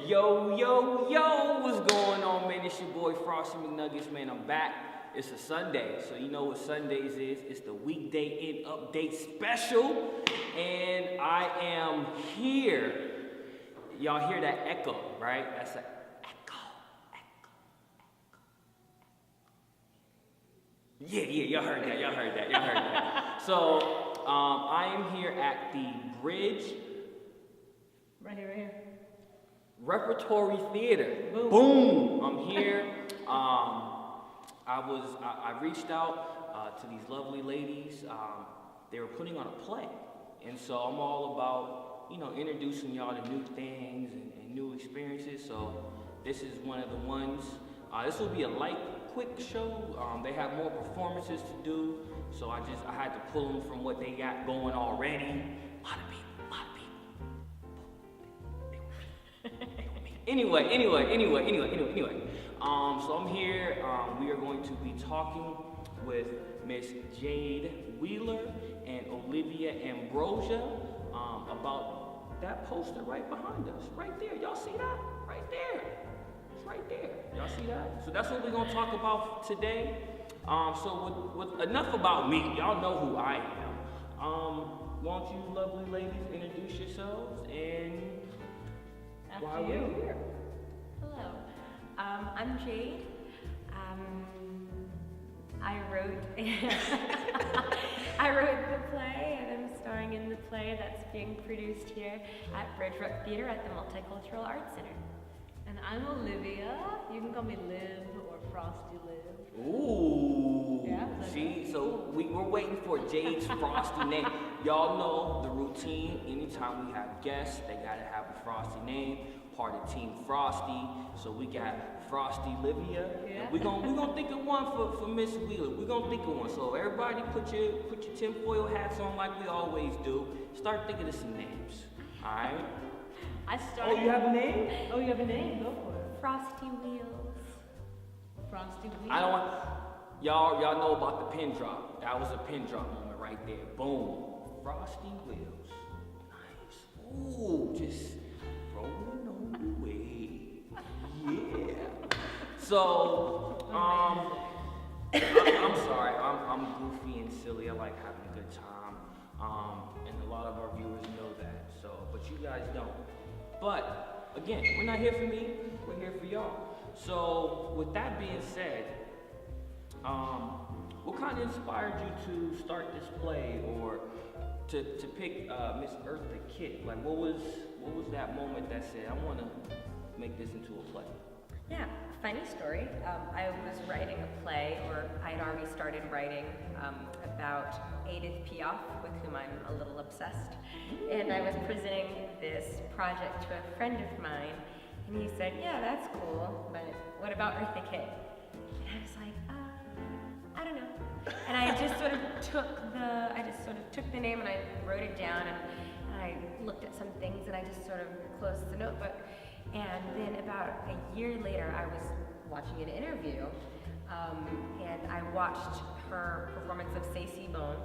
Yo, yo, yo, what's going on, man? It's your boy Frosty McNuggetts, man. I'm back. It's a Sunday, so you know what Sundays is. It's the Weekdayend update special, and I am here. Y'all hear that echo, right? That's an echo. Yeah, y'all heard that. So, I am here at the Bridge. Right here. Repertory Theater. Boom. Boom. I'm here. I reached out to these lovely ladies. They were putting on a play, and so I'm all about, you know, introducing y'all to new things and new experiences. So this is one of the ones. This will be a light, quick show. They have more performances to do, so I had to pull them from what they got going already. A lot of people. Anyway. So I'm here. We are going to be talking with Miss Jade Wheeler and Olivia Ambrosia about that poster right behind us, right there. Y'all see that? Right there. It's right there. Y'all see that? So that's what we're gonna talk about today. So with enough about me, y'all know who I am. Why don't you lovely ladies introduce yourselves and why we're here? Hello. I'm Jade. I wrote the play, and I'm starring in the play that's being produced here at BridgeRepertory Theater at the Multicultural Arts Center. And I'm Olivia. You can call me Liv or Frosty Liv. Ooh. Yeah. See, so we're waiting for Jade's Frosty name. Y'all know the routine. Anytime we have guests, they gotta have a Frosty name. Part of Team Frosty. So we got Frosty Livia. Yeah. We're gonna think of one for Miss Wheeler. We're gonna think of one. So everybody put your tinfoil hats on like we always do. Start thinking of some names. Alright? Oh, you have a name? Oh, you have a name? Go for it. Frosty Wheels. Frosty Wheels. I don't want y'all know about the pin drop. That was a pin drop moment right there. Boom. Frosty Wheels. Nice. Ooh, just rolling on the wave. Yeah. So, I'm sorry. I'm goofy and silly. I like having a good time. And a lot of our viewers know that. So, but you guys don't. But again, we're not here for me. We're here for y'all. So, with that being said, what kind of inspired you to start this play, or to pick Miss Eartha Kitt? Like, what was that moment that said, I want to make this into a play? Yeah, funny story. I was writing a play, or I had already started writing about Edith Piaf, with whom I'm a little obsessed. And I was presenting this project to a friend of mine, and he said, yeah, that's cool, but what about Eartha Kitt? And I was like, I don't know. And I just sort of took the name and I wrote it down, and I looked at some things, and I just sort of closed the notebook. And then about a year later, I was watching an interview, and I watched her performance of C'est Bone,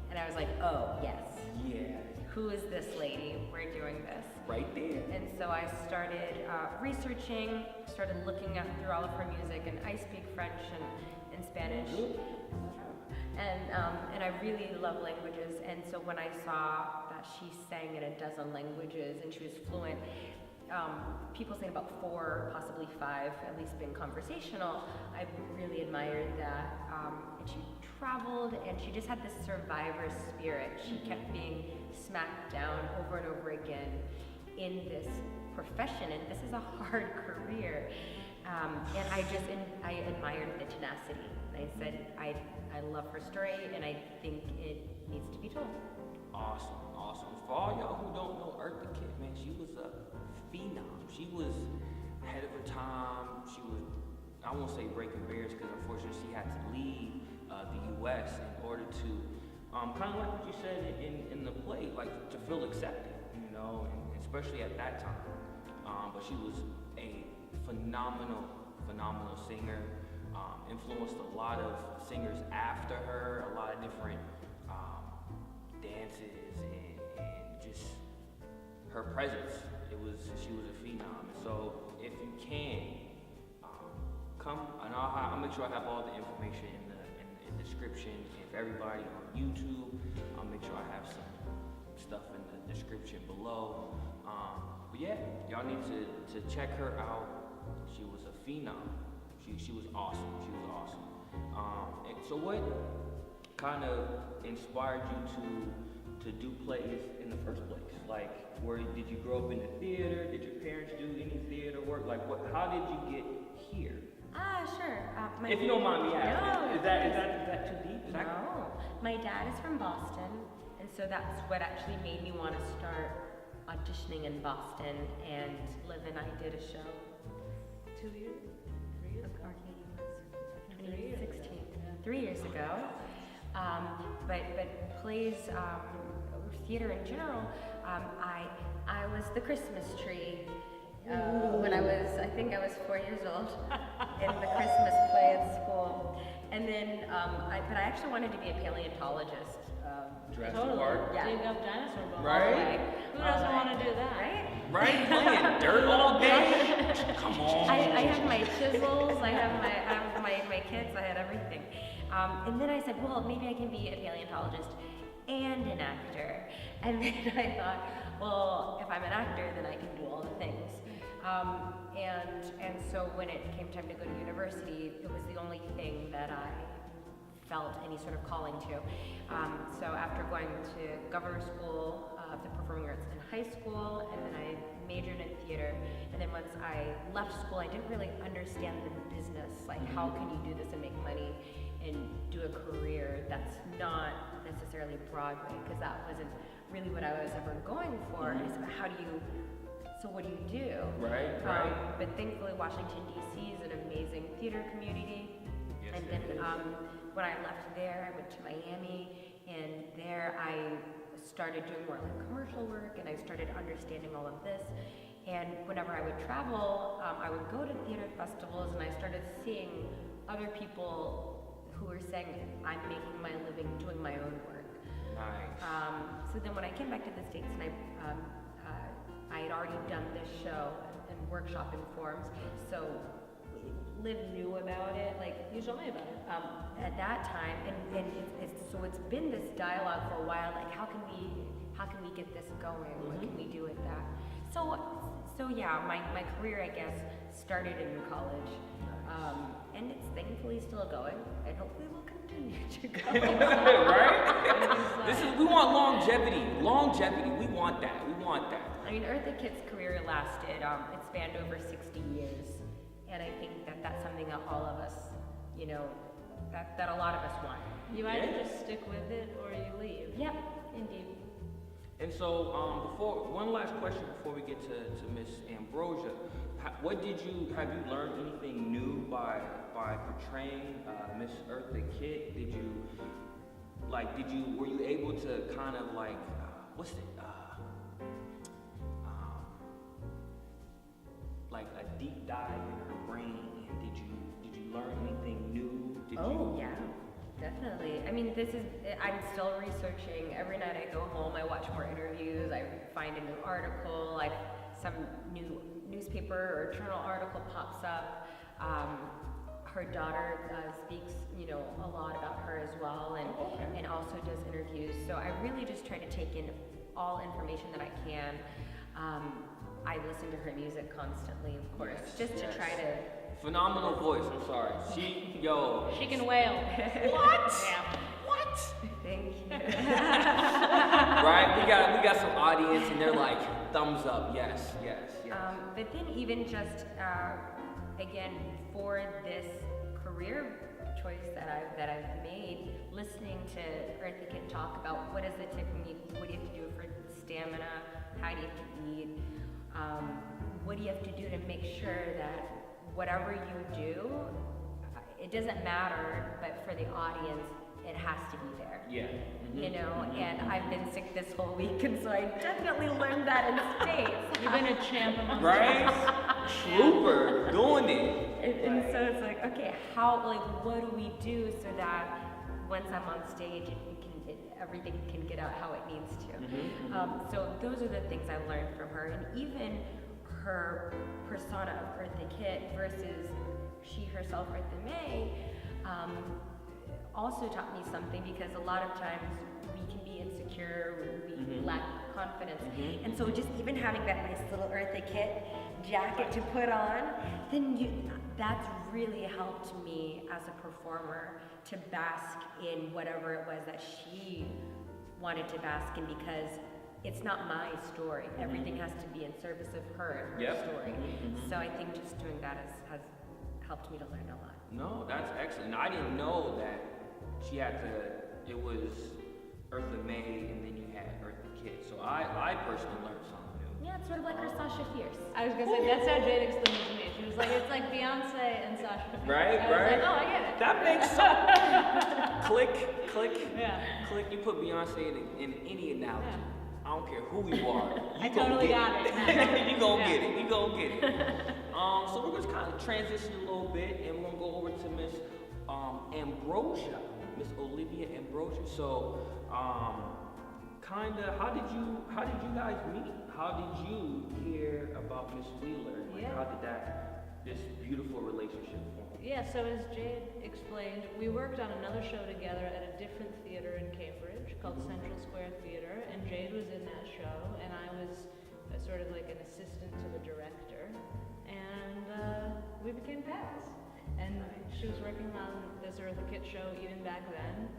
and I was like, oh, yes. Yeah. Who is this lady? We're doing this. Right there. And so I started researching, started looking through all of her music, and I speak French and Spanish. And I really love languages, and so when I saw that she sang in a dozen languages and she was fluent, people saying about 4, possibly 5, at least being conversational, I really admired that. And she traveled, and she just had this survivor spirit. She kept being smacked down over and over again in this profession, and this is a hard career. And I admired the tenacity. I said, I love her story, and I think it needs to be told. Awesome. For all y'all who don't know Eartha Kitt, man, she was a phenom. She was ahead of her time. She was, I won't say breaking barriers, because unfortunately she had to leave the U.S. in order to, kind of like what you said in the play, like to feel accepted, you know, and especially at that time. But she was a phenomenal singer. Influenced a lot of singers after her, a lot of different dances, and just her presence. It she was a phenom. So if you can, come, and I'll make sure I have all the information in the description. If everybody on YouTube, I'll make sure I have some stuff in the description below. But yeah, y'all need to check her out. She was a phenom. She was awesome. She was awesome. And so what kind of inspired you to do plays in the first place? Like, did you grow up in the theater? Did your parents do any theater work? Like, how did you get here? Sure. If you don't mind me asking, No, is that too deep? No. My dad is from Boston, and so that's what actually made me want to start auditioning in Boston and live in. I did a show 2 years? 3 years? 2016, 3 years ago. But plays, theater in general, I was the Christmas tree when I think I was 4 years old in the Christmas play at school. And then, but I actually wanted to be a paleontologist. Jurassic Park? Yeah. Dig up dinosaur bones. Right? Who doesn't want to do that? Right? Right? Playing dirt all day? Come on. I had my chisels, I have my kits, I had everything. And then I said, well, maybe I can be a paleontologist and an actor. And then I thought, well, if I'm an actor, then I can do all the things. And so when it came time to go to university, it was the only thing that I felt any sort of calling to. So after going to governor school of the performing arts in high school, and then I majored in theater, and then once I left school, I didn't really understand the business, like how can you do this and make money and do a career that's not necessarily Broadway, because that wasn't really what I was ever going for. And I said, what do you do? Right. But thankfully Washington DC is an amazing theater community. Yes, And then when I left there, I went to Miami, and there I started doing more like commercial work, and I started understanding all of this. And whenever I would travel, I would go to theater festivals, and I started seeing other people who were saying, I'm making my living doing my own work. Nice. So then when I came back to the States, and I had already done this show and workshop in forms, so Liv knew about it, like You told me about it. at that time, and so it's been this dialogue for a while, like how can we get this going? What can we do with that? So yeah, my career, I guess, started in college, and it's thankfully still going, and hopefully will continue to go. Right? We want longevity. Longevity. We want that. I mean, Eartha Kitt's career lasted, it spanned over 60 years. And I think that that's something that all of us, that a lot of us want. You either just stick with it or you leave. Yep, indeed. And so, one last question before we get to Miss Ambrosia. Have you learned anything new by portraying Miss Eartha Kitt? Were you able to kind of like, like a deep dive in her brain? And did you learn anything new? Yeah, definitely. I mean, I'm still researching. Every night I go home, I watch more interviews, I find a new article, some new newspaper or journal article pops up. Her daughter speaks, a lot about her as well, and also does interviews. So I really just try to take in all information that I can. I listen to her music constantly, of course, just to try to. Phenomenal voice. I'm sorry. She can wail. What? Yeah. What? Thank you. Right? We got some audience, and they're like, thumbs up. Yes. But then even just again for this career choice that I've made, listening to Eartha Kitt talk about what is the technique, what do you have to do for stamina, how do you have to eat, what do you have to do to make sure that whatever you do, it doesn't matter, but for the audience, it has to be there. Yeah. And I've been sick this whole week, and so I definitely learned that in States. You've been a champ among Right? Trooper, doing it. And so it's like, okay, what do we do so that once I'm on stage, everything can get out how it needs to. So those are the things I've learned from her, and even her persona of Eartha Kitt versus she herself, Eartha Mae, also taught me something, because a lot of times we can be insecure, we lack confidence, and so just even having that nice little Eartha Kitt jacket to put on, that's really helped me as a performer to bask in whatever it was that she wanted to bask in, because it's not my story. Everything has to be in service of her and her story. So I think just doing that has helped me to learn a lot. No, that's excellent. I didn't know that she had it was Eartha Mae and then you had Eartha Kitt. So I personally learned something new. Yeah, it's sort of like her Sasha Fierce. I was gonna say, that's how Jade explained it to me. She was like, it's like Beyonce and Sasha. Right, I was like, oh, I get it. That makes sense. click. Yeah. Click. You put Beyonce in any analogy. Yeah. I don't care who you are. I totally got it. You gonna get it. You gonna get it. So we're gonna kind of transition a little bit, and we're gonna go over to Miss Ambrosia, Miss Olivia Ambrosia. So, how did you guys meet? How did you hear about Miss Wheeler? Yeah. How did this beautiful relationship form? Yeah, so as Jade explained, we worked on another show together at a different theater in Cambridge called Central Square Theater, and Jade was in that show, and I was sort of like an assistant to the director, and we became pals. And she was working on this Eartha Kitt show even back then,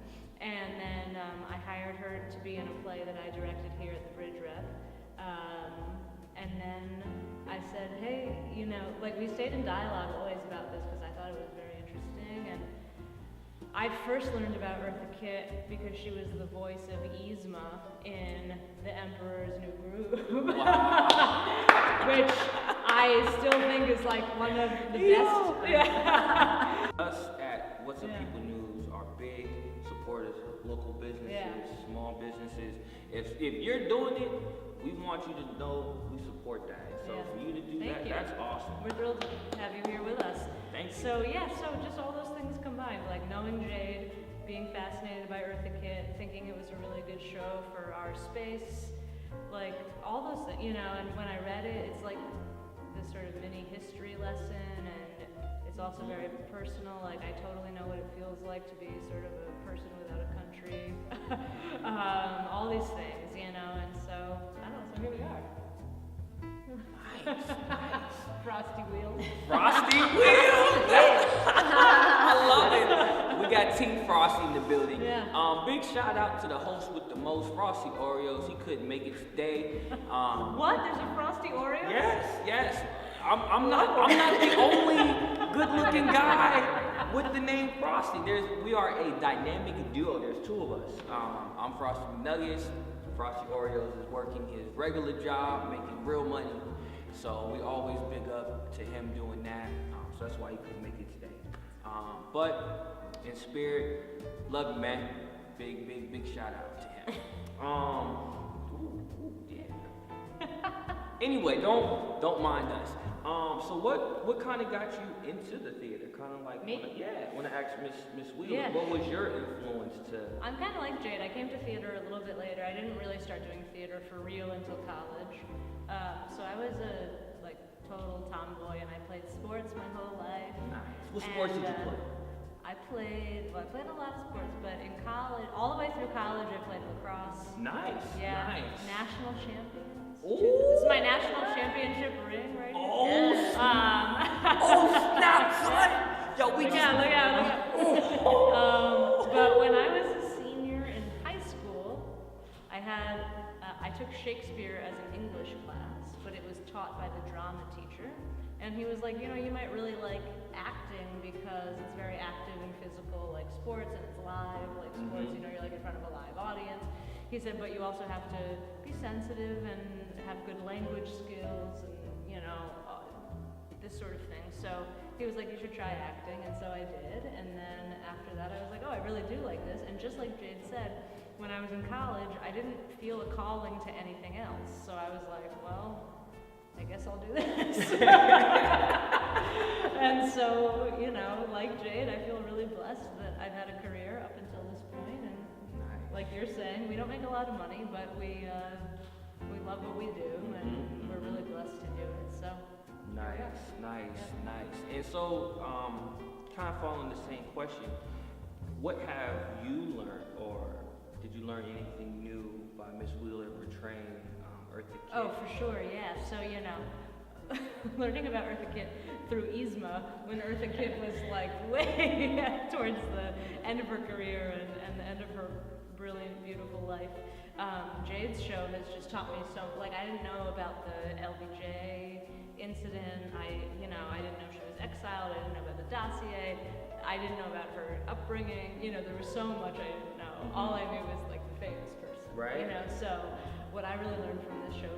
and then I hired her to be in a play that I directed here at the BridgeRep. And then I said, hey, we stayed in dialogue always about this because I thought it was very interesting. And I first learned about Eartha Kitt because she was the voice of Yzma in The Emperor's New Groove, which I still think is like one of the best. Yeah. Us at What's Up People News are big supporters of local businesses, small businesses. If you're doing it, we want you to know we support that. So for you to do that's awesome. We're thrilled to have you here with us. Thank you. So just all those things combined, like knowing Jade, being fascinated by Eartha Kitt, thinking it was a really good show for our space, like all those things, and when I read it, it's like this sort of mini history lesson, and it's also very personal. Like I totally know what it feels like to be sort of a person without a country, all these things, and so I don't know. So here we are. Nice. Frosty Wheels. Frosty Wheels. I love it. We got Team Frosty in the building. Yeah. Big shout out to the host with the most, Frosty Oreos. He couldn't make it today. What? There's a Frosty Oreo? Yes. I'm not the only good-looking guy with the name Frosty. We are a dynamic duo. There's two of us. I'm Frosty McNuggetts. Frosty Oreos is working his regular job, making real money. So we always big up to him doing that. So that's why he couldn't make it today. But in spirit, love you, man. Big shout out to him. Anyway, don't mind us. So what kind of got you into the theater? Kind of like me? When I asked Miss Wheeler, Yeah. what was your influence to? I'm kind of like Jade. I came to theater a little bit later. I didn't really start doing theater for real until college. So I was a total tomboy, and I played sports my whole life. Nice. What sports did you play? I played a lot of sports, but in college, all the way through college, I played lacrosse. Nice. Yeah. Nice. National champions. Ooh. This is my national championship ring right here. Oh, snap, son! Yo, Look out. But when I was a senior in high school, I took Shakespeare as an English class, but it was taught by the drama teacher. And he was like, you might really like acting because it's very active and physical, like sports, and it's live, like sports, you're in front of a live audience. He said, but you also have to be sensitive and have good language skills and, this sort of thing. So he was like, you should try acting, and so I did. And then after that, I was like, oh, I really do like this. And just like Jade said, when I was in college, I didn't feel a calling to anything else. So I was like, well, I guess I'll do this. And so, like Jade, I feel really blessed that I've had a career up until this like you're saying, we don't make a lot of money, but we love what we do, and we're really blessed to do it. So. Nice. And so, kind of following the same question, what have you learned, or did you learn anything new by Miss Wheeler portraying Eartha Kitt? Oh, for sure, yeah. So, learning about Eartha Kitt through Yzma, when Eartha Kitt was like way towards the end of her career and the end of her brilliant, beautiful life. Jade's show has just taught me so, I didn't know about the LBJ incident. I didn't know she was exiled. I didn't know about the dossier. I didn't know about her upbringing. There was so much I didn't know. All I knew was the famous person. Right. So what I really learned from this show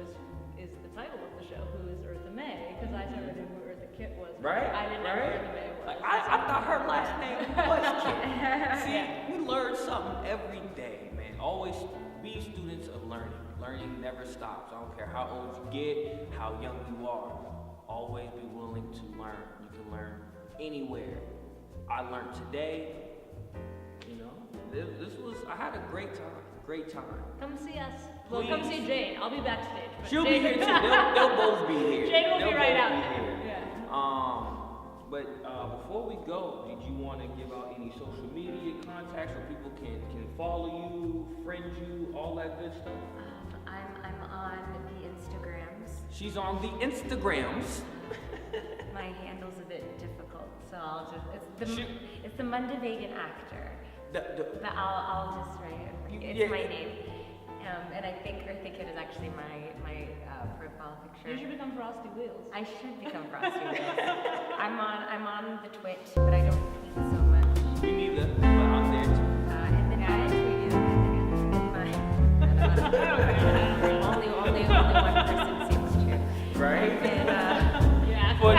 is the title of the show, Who is Eartha Mae? Because I never knew who Eartha Kitt was. Right. I didn't know who Eartha Mae was. I thought her last name was Kitt. See, we learn something every day, man. Always be students of learning. Learning never stops. I don't care how old you get, how young you are. Always be willing to learn. You can learn anywhere. I learned today. I had a great time. Come see us. Well, come see Jade. I'll be backstage. She'll be here too. They'll both be here. Jade will be right out here. Yeah. But before we go, did you want to give out any social media contacts where people can follow you, friend you, all that good stuff? I'm on the Instagrams. She's on the Instagrams. My handle's a bit difficult, so I'll just it's the Mundavegan actor. But I'll just write it. It's my name. And I think Eartha Kitt is actually my profile picture. You should become Frosty Wheels. I should become Frosty Wheels. I'm on the Twitch, but I don't tweet so much. Me neither, but I'm there too. And then I tweet you. Only one person seems true. Right? And, For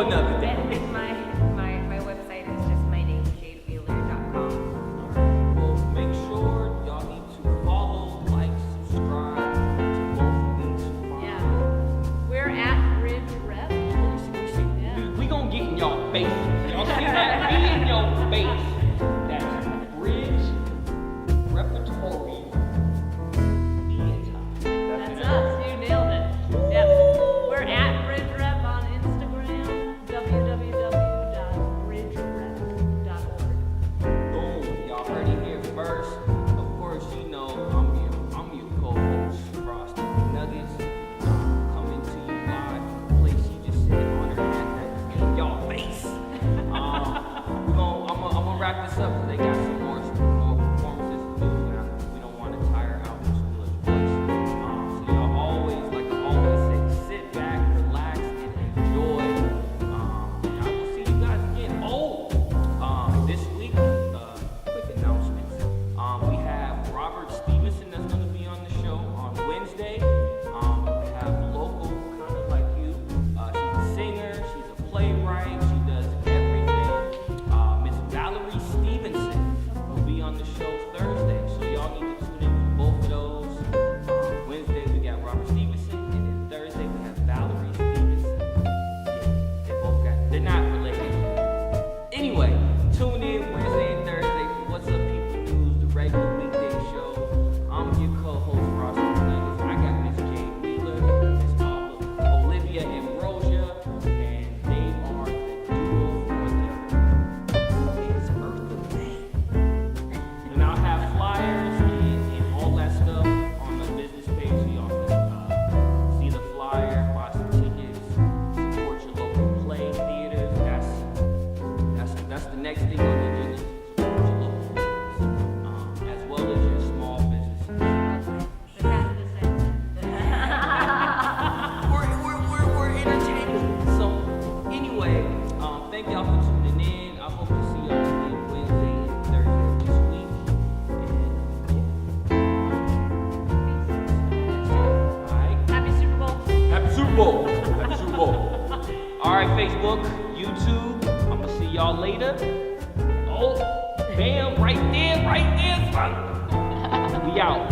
another day. And my website is just my name, jadewheeler.com. Well, make sure y'all need to follow, like, subscribe to both of these. Yeah. We're at BridgeRepertory. We gonna get in y'all face. Y'all see that? Be in your face. That's BridgeRepertory. That's us. You nailed it. Yep. We're at BridgeRep on Instagram. www.bridgerep.org. Boom. Y'all heard it here first. Of course, I'm your co-host, Frosty McNuggetts. Coming to you live from the place she just said on her head in y'all face. I'm gonna wrap this up because they got some more performances to do. And we don't want to tire out Miss Wheeler's voice. So y'all always, like I always say, sit back, relax, and enjoy. And I will see you guys again. This week, quick announcements. We have Robert Stevenson that's going to be on the show on Wednesday. We have local, kind of like you. She's a singer, she's a playwright, she does everything. Miss Valerie Stevenson will be on the show Thursday, so y'all need to tune in for both of those. Wednesday we got Robert Stevenson, and then Thursday we have Valerie Stevenson. They're not related. Anyway, tune in Wednesday and Thursday for What's Up People News, the regular weekday show. I'm your co-host, Frosty McNuggetts. I got Miss Jade Wheeler, Miss Olivia and Rosia, and they are the duo for the Is Eartha Mae. And I'll have flyers and all that stuff on the business page so y'all can see the flyer, buy some tickets, support your local play theaters. That's the next thing on the agenda. Support your local theaters, as well as your small businesses. They're kind of the same thing. We're entertaining. So anyway, thank y'all for tuning in. I hope to see y'all again Wednesday and Thursday this week. And alright. Happy Super Bowl. Happy Super Bowl. Happy Super Bowl. Alright, Facebook, YouTube. I'm gonna see y'all later. Oh, bam, right there, son. We out.